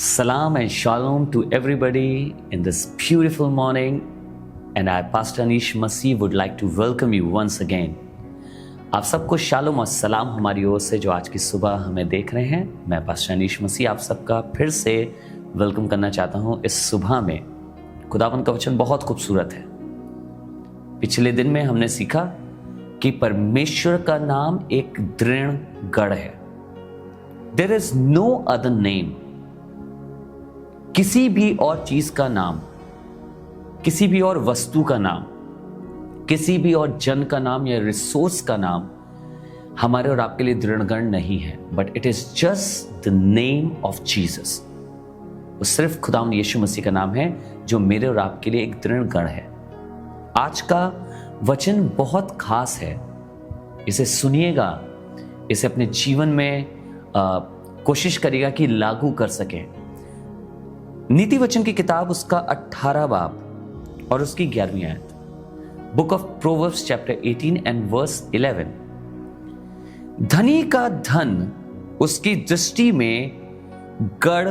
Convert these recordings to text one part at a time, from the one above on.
Salam and shalom to everybody in this beautiful morning, and I, Pastor Anish Masih, would like to welcome you once again. आप सबको shalom और सलाम हमारी ओर से जो आज की सुबह हमें देख रहे हैं। मैं पास्टर अनीश मसीह आप सबका फिर से वेलकम करना चाहता हूं इस सुबह में। खुदावंद का वचन बहुत खूबसूरत है। पिछले दिन में हमने सीखा कि परमेश्वर का नाम एक दृढ़ गढ़ है। There is no other name. किसी भी और चीज का नाम, किसी भी और वस्तु का नाम, किसी भी और जन का नाम या रिसोर्स का नाम हमारे और आपके लिए दृढ़गण नहीं है, but it is just the name of Jesus. वो सिर्फ खुदावंद यीशु मसीह का नाम है जो मेरे और आपके लिए एक दृढ़गण है। आज का वचन बहुत खास है, इसे सुनिएगा, इसे अपने जीवन में कोशिश करिएगा कि लागू कर सके। नीति वचन की किताब उसका 18 बाब और उसकी 11वीं आयत, book of Proverbs chapter 18 and verse 11। धनी का धन उसकी दृष्टि में गढ़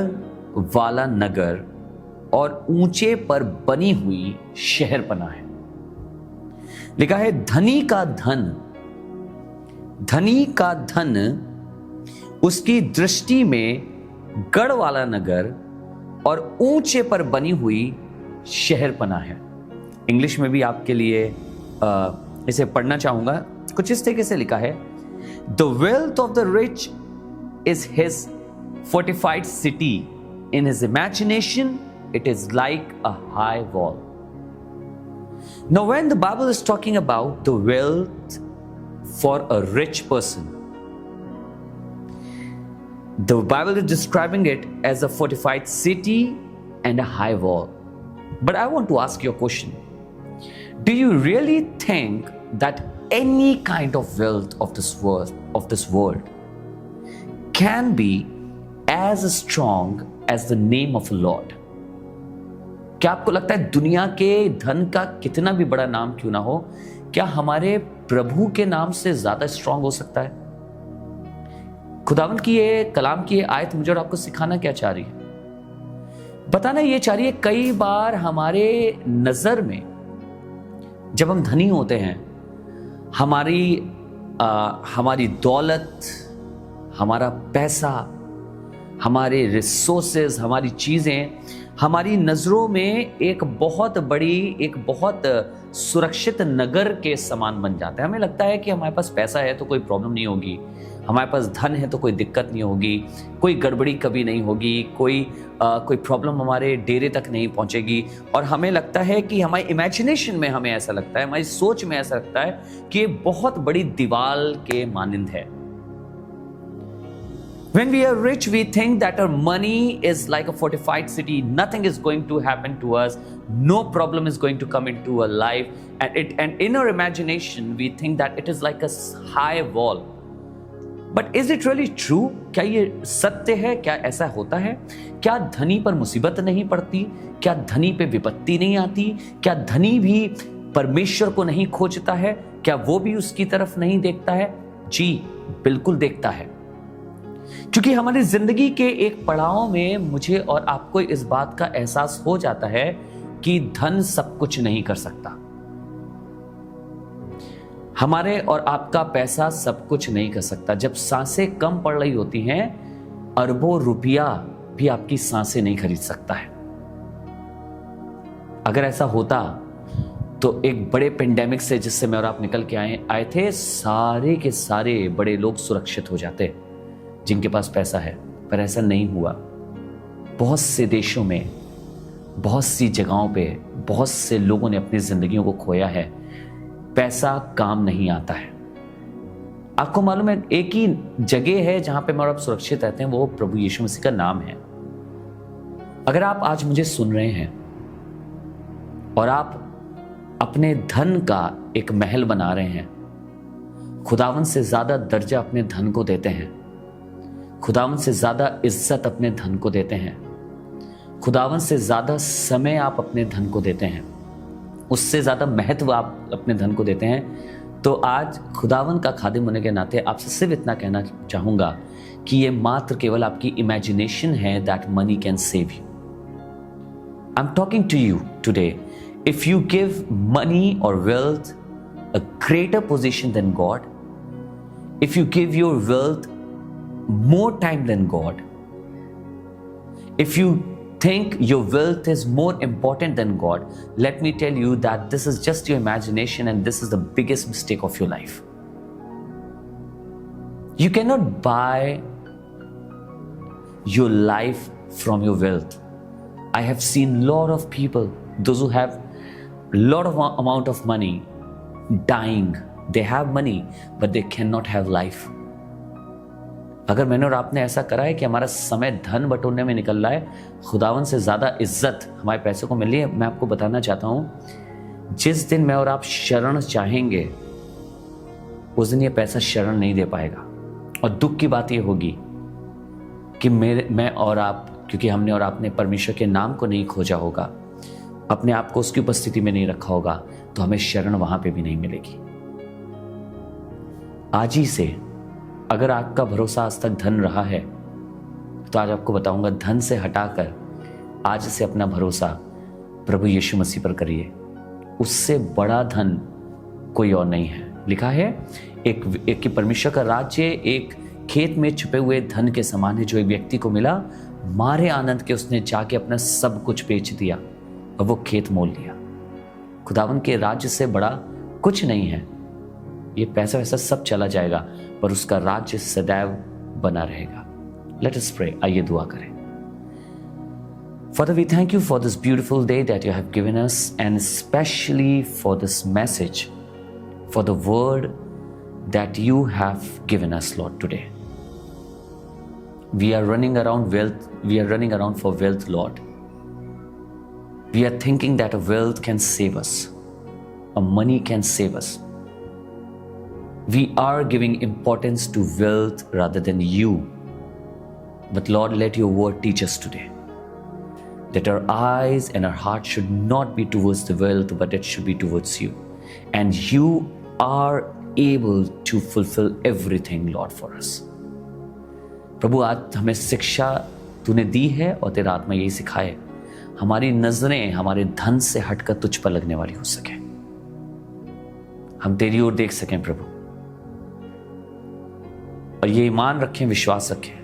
वाला नगर और ऊंचे पर बनी हुई शहर बना है। लिखा है धनी का धन उसकी दृष्टि में गढ़ वाला नगर और ऊंचे पर बनी हुई शहर बना है। इंग्लिश में भी आपके लिए इसे पढ़ना चाहूंगा। कुछ इस तरीके से लिखा है, the wealth of the rich is his fortified city, in his imagination it is like a high wall. Now when the Bible is talking about the wealth for a rich person, the Bible is describing it as a fortified city and a high wall. But I want to ask you a question. Do you really think that any kind of wealth of this world can be as strong as the name of the Lord? क्या आपको लगता है दुनिया के धन का कितना भी बड़ा नाम क्यों ना हो, क्या हमारे प्रभु के नाम से ज्यादा स्ट्रांग हो सकता है? खुदावंद की ये कलाम की ये आयत मुझे और आपको सिखाना क्या चाह रही है? बताना ये चाह रही है, कई बार हमारे नजर में जब हम धनी होते हैं, हमारी दौलत, हमारा पैसा, हमारे रिसोर्सेज, हमारी चीजें हमारी नजरों में एक बहुत सुरक्षित नगर के समान बन जाता है। हमें लगता है कि हमारे पास पैसा है तो कोई प्रॉब्लम नहीं होगी, हमारे पास धन है तो कोई दिक्कत नहीं होगी, कोई गड़बड़ी कभी नहीं होगी, कोई प्रॉब्लम हमारे डेरे तक नहीं पहुंचेगी। और हमें लगता है कि हमारी इमेजिनेशन में हमें ऐसा लगता है, हमारी सोच में ऐसा लगता है कि ये बहुत बड़ी दीवार के मानिंद है। When we are rich, we think that our money is like a fortified city. Nothing is going to happen to us. No problem is going to come into our life. And in our imagination, we think that it is like a high wall. But is it really true? क्या ये सत्य है? क्या ऐसा होता है? क्या धनी पर मुसीबत नहीं पड़ती? क्या धनी पे विपत्ति नहीं आती? क्या धनी भी परमेश्वर को नहीं खोजता है? क्या वो भी उसकी तरफ नहीं देखता है? जी, बिल्कुल देखता है। क्योंकि हमारी जिंदगी के एक पड़ाव में मुझे और आपको इस बात का एहसास हो जाता है कि धन सब कुछ नहीं कर सकता। हमारे और आपका पैसा सब कुछ नहीं कर सकता। जब सांसें कम पड़ रही होती हैं, अरबों रुपया भी आपकी सांसें नहीं खरीद सकता है। अगर ऐसा होता तो एक बड़े पेंडेमिक से जिससे मैं और आप निकल के आए थे, सारे के सारे बड़े लोग सुरक्षित हो जाते जिनके पास पैसा है, पर ऐसा नहीं हुआ। बहुत से देशों में, बहुत सी जगहों पे बहुत से लोगों ने अपनी जिंदगियों को खोया है। पैसा काम नहीं आता है। आपको मालूम है, एक ही जगह है जहां पे मैं और आप सुरक्षित रहते हैं, वो प्रभु यीशु मसीह का नाम है। अगर आप आज मुझे सुन रहे हैं और आप अपने धन का एक महल बना रहे हैं, खुदावंद से ज्यादा दर्जा अपने धन को देते हैं, खुदावंद से ज्यादा इज्जत अपने धन को देते हैं, खुदावंद से ज्यादा समय आप अपने धन को देते हैं, उससे ज्यादा महत्व आप अपने धन को देते हैं, तो आज खुदावन का खादिम होने के नाते आपसे सिर्फ इतना कहना चाहूंगा कि ये मात्र केवल आपकी इमेजिनेशन है that money can save you. I am talking to you today, if you give money और wealth a greater position than God, if you give your wealth more time than God, if you think your wealth is more important than God, let me tell you that this is just your imagination and this is the biggest mistake of your life. You cannot buy your life from your wealth. I have seen a lot of people, those who have a lot of amount of money, dying. They have money, but they cannot have life. अगर मैंने और आपने ऐसा करा है कि हमारा समय धन बटोरने में निकल रहा है, खुदावन से ज़्यादा इज्जत हमारे पैसों को मिल रही है, मैं आपको बताना चाहता हूँ, जिस दिन मैं और आप शरण चाहेंगे उस दिन ये पैसा शरण नहीं दे पाएगा। और दुख की बात ये होगी कि मैं और आप, क्योंकि हमने और आपने परमेश्वर के नाम को नहीं खोजा होगा, अपने आप को उसकी उपस्थिति में नहीं रखा होगा, तो हमें शरण वहां पे भी नहीं मिलेगी। आज ही से अगर आपका भरोसा आज तक धन रहा है, तो आज आपको बताऊंगा, धन से हटाकर आज से अपना भरोसा प्रभु यीशु मसीह पर करिए। उससे बड़ा धन कोई और नहीं है। लिखा है एक कि परमेश्वर का राज्य एक खेत में छुपे हुए धन के समान है, जो एक व्यक्ति को मिला, मारे आनंद के उसने जाके अपना सब कुछ बेच दिया और वो खेत मोल लिया। खुदावन के राज्य से बड़ा कुछ नहीं है। ये पैसा वैसा सब चला जाएगा, पर उसका राज्य सदैव बना रहेगा। Let us pray. आइए दुआ करें। Father, we thank you for this beautiful day that you have given us, and especially for this message, for the word that you have given us, Lord, today. We are running around wealth. We are running around for wealth, Lord. We are thinking that a wealth can save us, a money can save us. We are giving importance to wealth rather than you. But Lord, let your word teach us today that our eyes and our heart should not be towards the wealth, but it should be towards you. And you are able to fulfill everything, Lord, for us. प्रभु, आज हमें शिक्षा तूने दी है और तेरा आत्मा यही सिखाए, हमारी नजरें हमारे धन से हटकर तुझ पर लगने वाली हो सके, हम तेरी ओर देख सकें प्रभु, और ये ईमान रखें, विश्वास रखें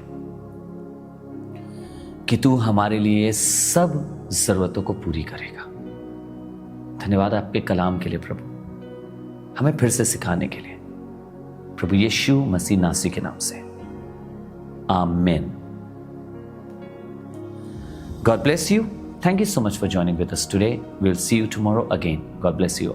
कि तू हमारे लिए सब जरूरतों को पूरी करेगा। धन्यवाद आपके कलाम के लिए प्रभु, हमें फिर से सिखाने के लिए, प्रभु यीशु मसीह नासरी के नाम से, आमीन। God bless you. Thank you so much for joining with us today. We'll see you tomorrow again. God bless you.